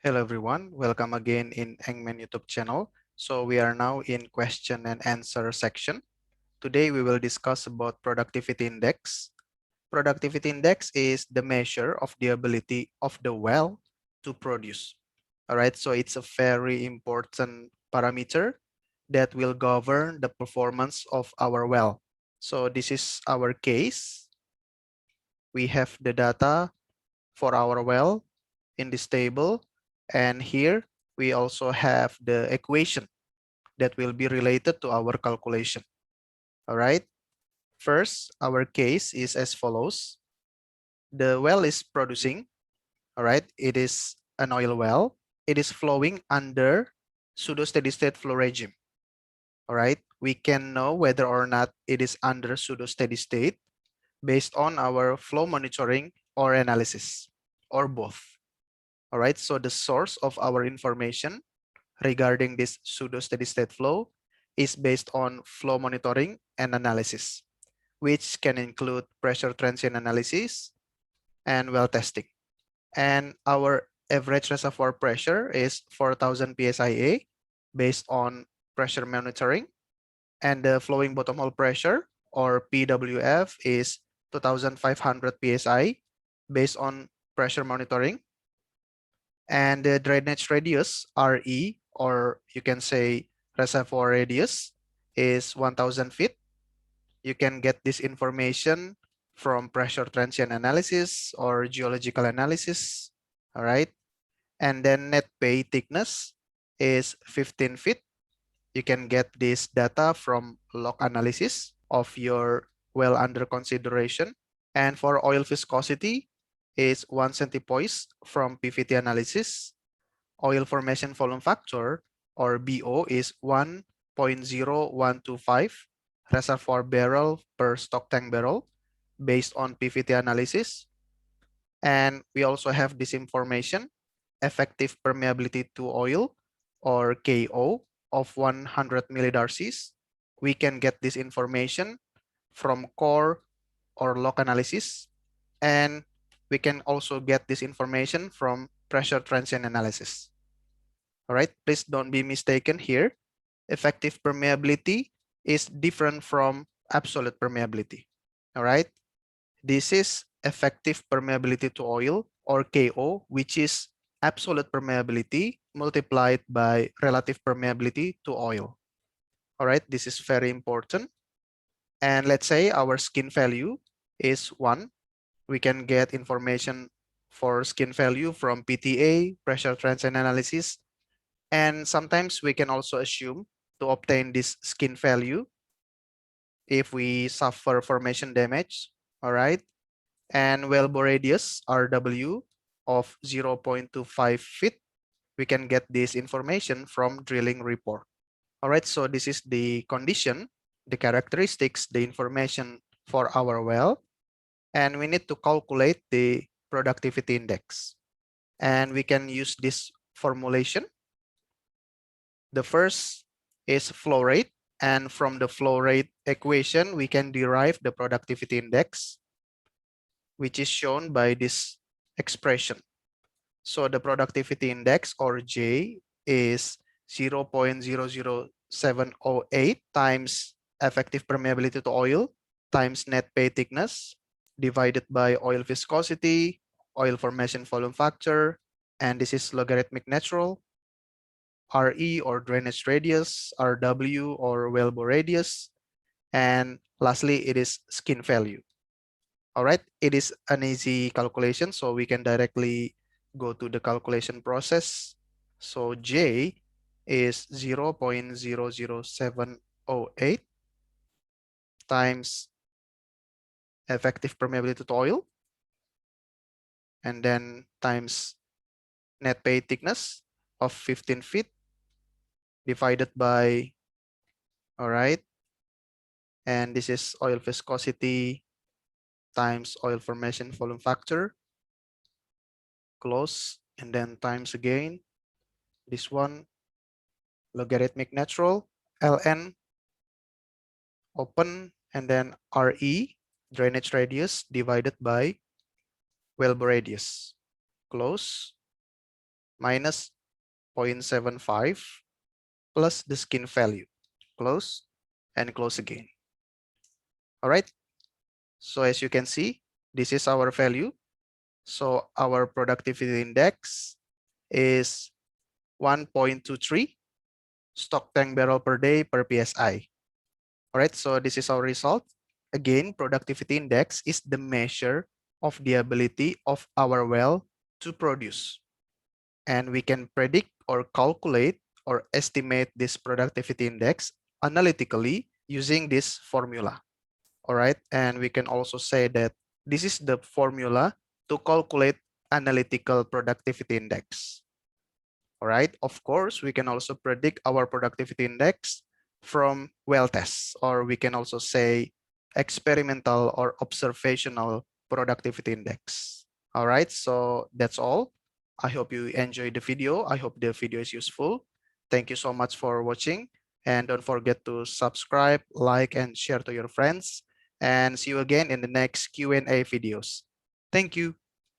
Hello everyone, welcome again in Eng-Man YouTube channel. So we are now in question and answer section. Today we will discuss about productivity index. Productivity index is the measure of the ability of the well to produce. All right, so it's a very important parameter that will govern the performance of our well. So this is our case. We have the data for our well in this table, and here we also have the equation that will be related to our calculation. All right, first our case is as follows. The well is producing. All right, it is an oil well. It is flowing under pseudo steady state flow regime. All right, we can know whether or not it is under pseudo steady state based on our flow monitoring or analysis, or both. All right, so the source of our information regarding this pseudo steady state flow is based on flow monitoring and analysis, which can include pressure transient analysis and well testing. And our average reservoir pressure is 4,000 psia based on pressure monitoring, and the flowing bottom hole pressure or PWF is 2,500 psi based on pressure monitoring. And the drainage radius, RE, or you can say reservoir radius, is 1,000 feet. You can get this information from pressure transient analysis or geological analysis. All right. And then net pay thickness is 15 feet. You can get this data from log analysis of your well under consideration. And for oil viscosity is 1 centipoise from PVT analysis. Oil formation volume factor or BO is 1.0125 reservoir barrel per stock tank barrel based on PVT analysis. And we also have this information, effective permeability to oil or KO of 100 millidarcies. We can get this information from core or log analysis, and we can also get this information from pressure transient analysis. All right, please don't be mistaken here. Effective permeability is different from absolute permeability. All right, this is effective permeability to oil or KO, which is absolute permeability multiplied by relative permeability to oil. All right, this is very important. And let's say our skin value is 1. We can get information for skin value from PTA, pressure transient analysis, and sometimes we can also assume to obtain this skin value if we suffer formation damage. All right. And wellbore radius, RW, of 0.25 feet. We can get this information from drilling report. All right. So this is the condition, the characteristics, the information for our well. And we need to calculate the productivity index. And we can use this formulation. The first is flow rate, and from the flow rate equation, we can derive the productivity index, which is shown by this expression. So the productivity index, or J, is 0.00708 times effective permeability to oil times net pay thickness divided by oil viscosity, oil formation volume factor, and this is logarithmic natural, RE or drainage radius, RW or wellbore radius, and lastly, it is skin value. All right, it is an easy calculation, so we can directly go to the calculation process. So J is 0.00708 times effective permeability to oil, and then times net pay thickness of 15 feet divided by, all right, and this is oil viscosity times oil formation volume factor, close, and then times again this one, logarithmic natural, ln, open, and then RE, drainage radius, divided by wellbore radius, close, minus 0.75 plus the skin value. Close and close again. All right. So as you can see, this is our value. So our productivity index is 1.23 stock tank barrel per day per PSI. All right, so this is our result. Again, productivity index is the measure of the ability of our well to produce. And we can predict or calculate or estimate this productivity index analytically using this formula. All right, and we can also say that this is the formula to calculate analytical productivity index. All right, of course, we can also predict our productivity index from well tests, or we can also say experimental or observational productivity index. All right, so that's all. I hope you enjoyed the video. I hope the video is useful. Thank you so much for watching. And don't forget to subscribe, like, and share to your friends. And see you again in the next Q&A videos. Thank you.